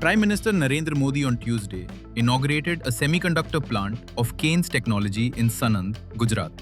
Prime Minister Narendra Modi on Tuesday inaugurated a semiconductor plant of Kaynes Technology in Sanand, Gujarat,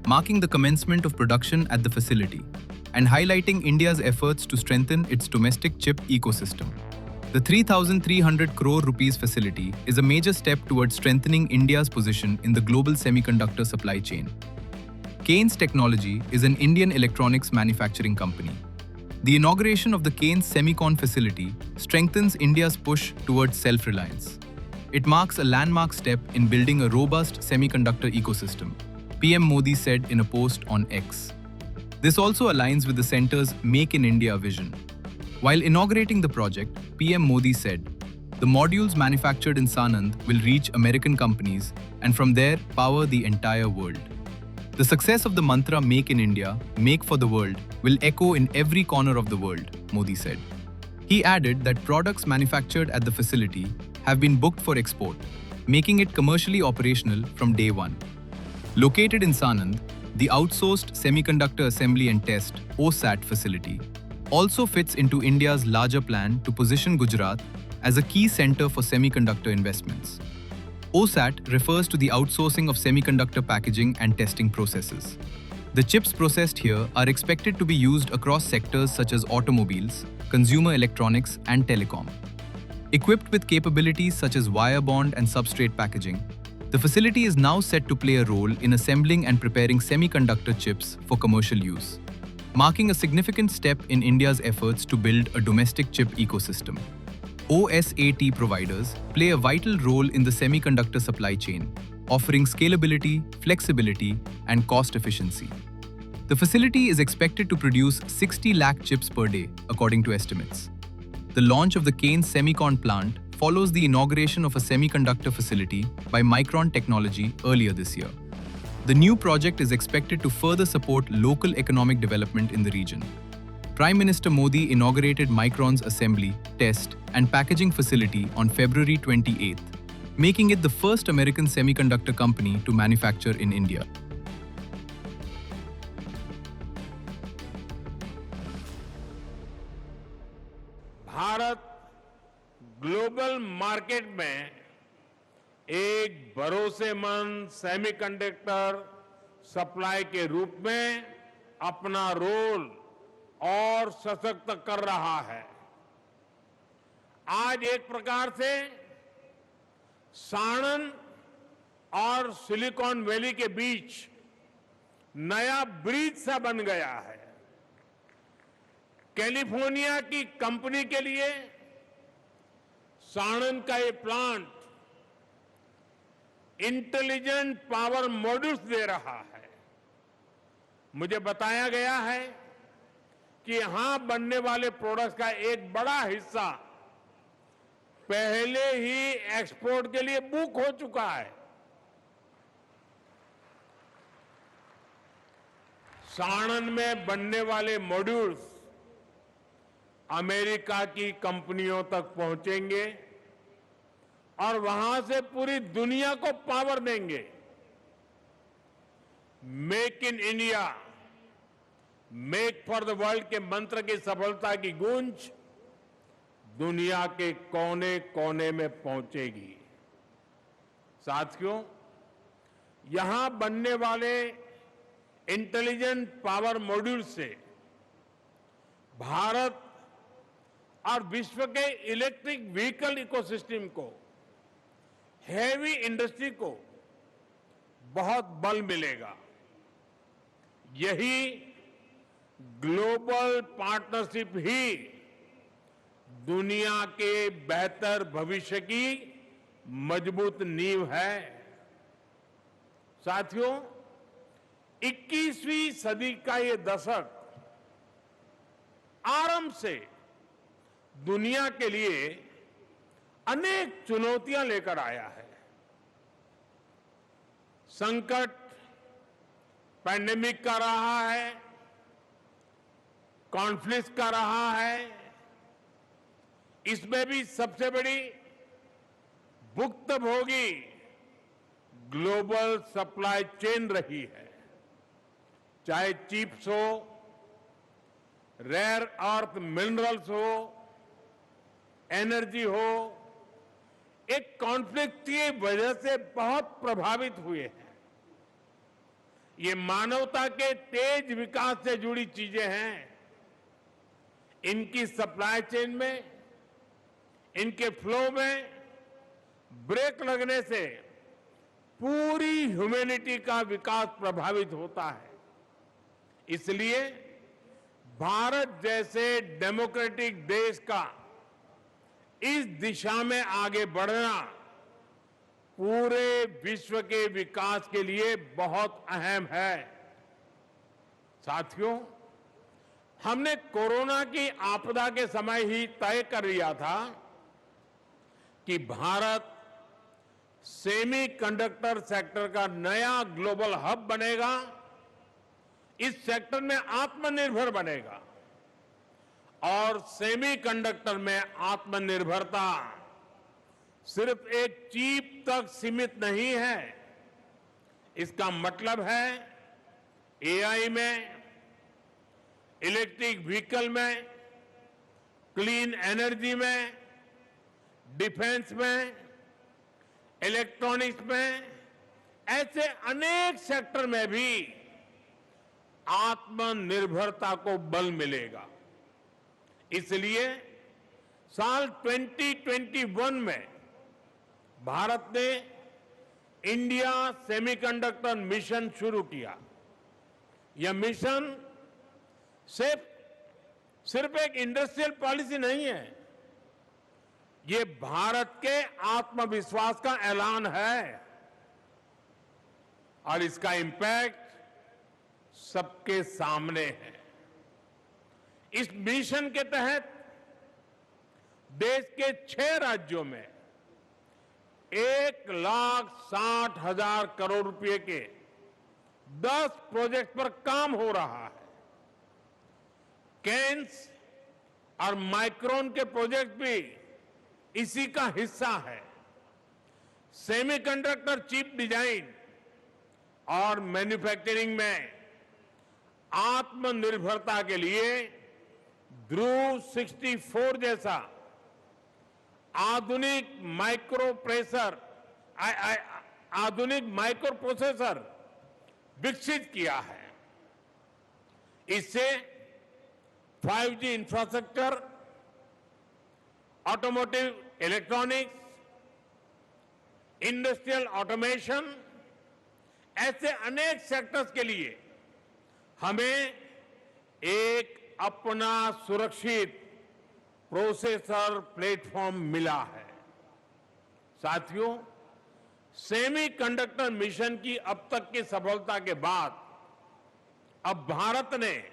marking the commencement of production at the facility and highlighting India's efforts to strengthen its domestic chip ecosystem. The 3,300 crore rupees facility is a major step towards strengthening India's position in the global semiconductor supply chain. Kaynes Technology is an Indian electronics manufacturing company. The inauguration of the Kaynes Semicon facility strengthens India's push towards self-reliance. It marks a landmark step in building a robust semiconductor ecosystem, PM Modi said in a post on X. This also aligns with the centre's Make in India vision. While inaugurating the project, PM Modi said, "The modules manufactured in Sanand will reach American companies and from there power the entire world." The success of the mantra Make in India, Make for the World will echo in every corner of the world, Modi said. He added that products manufactured at the facility have been booked for export, making it commercially operational from day one. Located in Sanand, the outsourced semiconductor assembly and test OSAT facility also fits into India's larger plan to position Gujarat as a key center for semiconductor investments. OSAT refers to the outsourcing of semiconductor packaging and testing processes. The chips processed here are expected to be used across sectors such as automobiles, consumer electronics, and telecom. Equipped with capabilities such as wire bond and substrate packaging, the facility is now set to play a role in assembling and preparing semiconductor chips for commercial use, marking a significant step in India's efforts to build a domestic chip ecosystem. OSAT providers play a vital role in the semiconductor supply chain, offering scalability, flexibility, and cost efficiency. The facility is expected to produce 60 lakh chips per day, according to estimates. The launch of the Kaynes Semicon plant follows the inauguration of a semiconductor facility by Micron Technology earlier this year. The new project is expected to further support local economic development in the region. Prime Minister Modi inaugurated Micron's assembly, test, and packaging facility on February 28th, making it the first American semiconductor company to manufacture in India. Bharat global market में एक भरोसेमंद semiconductor supply के रूप में अपना role और सशक्त कर रहा है। आज एक प्रकार से साणंद और सिलिकॉन वैली के बीच नया ब्रिज सा बन गया है। कैलिफोर्निया की कंपनी के लिए साणंद का ये प्लांट इंटेलिजेंट पावर मॉड्यूल्स दे रहा है। मुझे बताया गया है कि यहां बनने वाले प्रोडक्ट्स का एक बड़ा हिस्सा पहले ही एक्सपोर्ट के लिए बुक हो चुका है। साणंद में बनने वाले मॉड्यूल्स अमेरिका की कंपनियों तक पहुंचेंगे और वहां से पूरी दुनिया को पावर देंगे। Make in India, make for the world के मंत्र की सफलता की गूंज दुनिया के कोने कोने में पहुंचेगी। साथियों, यहां बनने वाले इंटेलिजेंट पावर मॉड्यूल से भारत और विश्व के इलेक्ट्रिक व्हीकल इकोसिस्टम को, हेवी इंडस्ट्री को बहुत बल मिलेगा। यही ग्लोबल पार्टनरशिप ही दुनिया के बेहतर भविष्य की मजबूत नींव है। साथियों, 21वीं सदी का ये दशक आरंभ से दुनिया के लिए अनेक चुनौतियां लेकर आया है। संकट पैंडेमिक का रहा है, कॉन्फ्लिक्ट का रहा है। इसमें भी सबसे बड़ी भुक्तभोगी ग्लोबल सप्लाई चेन रही है। चाहे चिप्स हो, रेयर अर्थ मिनरल्स हो, एनर्जी हो, एक कॉन्फ्लिक्ट की वजह से बहुत प्रभावित हुए हैं। ये मानवता के तेज विकास से जुड़ी चीजें हैं। इनकी सप्लाई चेन में, इनके फ्लो में ब्रेक लगने से पूरी ह्यूमैनिटी का विकास प्रभावित होता है। इसलिए भारत जैसे डेमोक्रेटिक देश का इस दिशा में आगे बढ़ना पूरे विश्व के विकास के लिए बहुत अहम है। साथियों, हमने कोरोना की आपदा के समय ही तय कर लिया था कि भारत सेमीकंडक्टर सेक्टर का नया ग्लोबल हब बनेगा, इस सेक्टर में आत्मनिर्भर बनेगा। और सेमीकंडक्टर में आत्मनिर्भरता सिर्फ एक चिप तक सीमित नहीं है। इसका मतलब है एआई में, इलेक्ट्रिक व्हीकल में, क्लीन एनर्जी में, डिफेंस में, इलेक्ट्रॉनिक्स में, ऐसे अनेक सेक्टर में भी आत्मनिर्भरता को बल मिलेगा। इसलिए साल 2021 में भारत ने इंडिया सेमीकंडक्टर मिशन शुरू किया। यह मिशन सिर्फ एक इंडस्ट्रियल पॉलिसी नहीं है, ये भारत के आत्मविश्वास का ऐलान है और इसका इंपैक्ट सबके सामने है। इस मिशन के तहत देश के 6 राज्यों में 1,60,000 करोड़ रुपए के 10 प्रोजेक्ट पर काम हो रहा है। केन्स और माइक्रोन के प्रोजेक्ट भी इसी का हिस्सा है। सेमीकंडक्टर चिप डिजाइन और मैन्युफैक्चरिंग में आत्मनिर्भरता के लिए ध्रुव 64 जैसा आधुनिक माइक्रो प्रोसेसर विकसित किया है। इससे 5G infrastructure, automotive electronics, industrial automation, ऐसे अनेक सेक्टर्स के लिए हमें एक अपना सुरक्षित प्रोसेसर प्लेटफॉर्म मिला है। साथियों, सेमीकंडक्टर मिशन की अब तक की सफलता के बाद अब भारत ने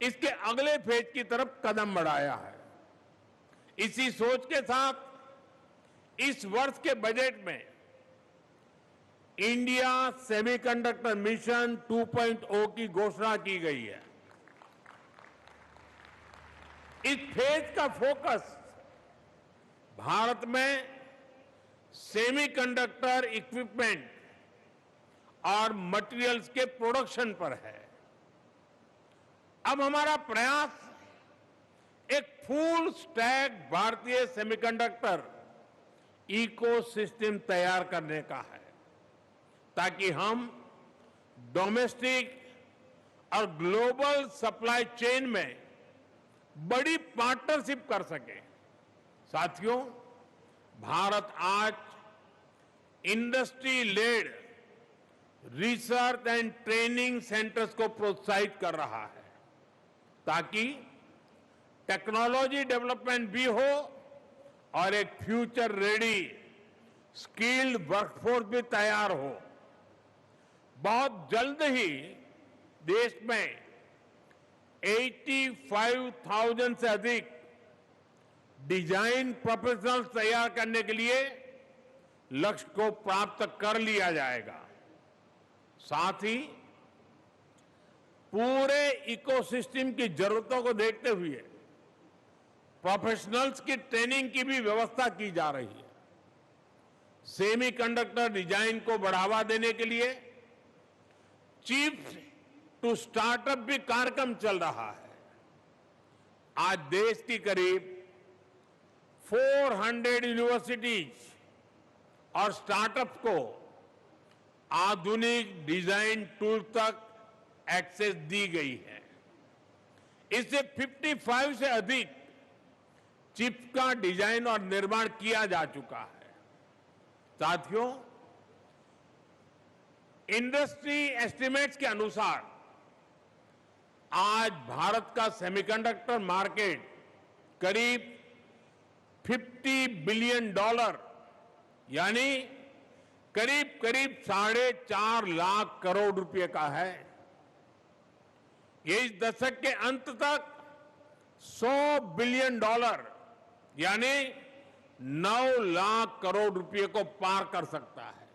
इसके अगले फेज की तरफ कदम बढ़ाया है। इसी सोच के साथ इस वर्ष के बजट में इंडिया सेमीकंडक्टर मिशन 2.0 की घोषणा की गई है। इस फेज का फोकस भारत में सेमीकंडक्टर इक्विपमेंट और मटेरियल्स के प्रोडक्शन पर है। अब हमारा प्रयास एक फुल स्टैक भारतीय सेमीकंडक्टर इकोसिस्टम तैयार करने का है, ताकि हम डोमेस्टिक और ग्लोबल सप्लाई चेन में बड़ी पार्टनरशिप कर सके। साथियों, भारत आज industry led research and training centres को प्रोत्साहित कर रहा है, ताकि टेक्नोलॉजी डेवलपमेंट भी हो और एक फ्यूचर रेडी स्किल्ड वर्कफोर्स भी तैयार हो। बहुत जल्द ही देश में 85,000 से अधिक डिजाइन प्रोफेशनल्स तैयार करने के लिए लक्ष्य को प्राप्त कर लिया जाएगा। साथ ही पूरे इकोसिस्टम की जरूरतों को देखते हुए प्रोफेशनल्स की ट्रेनिंग की भी व्यवस्था की जा रही है। सेमीकंडक्टर डिजाइन को बढ़ावा देने के लिए चिप्स टू स्टार्टअप भी कार्यक्रम चल रहा है। आज देश की करीब 400 यूनिवर्सिटीज और स्टार्टअप्स को आधुनिक डिजाइन टूल तक एक्सेस दी गई है। इससे 55 से अधिक चिप्स का डिजाइन और निर्माण किया जा चुका है। साथियों, इंडस्ट्री एस्टिमेट्स के अनुसार आज भारत का सेमीकंडक्टर मार्केट करीब $50 बिलियन यानी करीब करीब 4.5 लाख करोड़ रुपए का है। ये इस दशक के अंत तक $100 बिलियन यानी 9 लाख करोड़ रुपए को पार कर सकता है।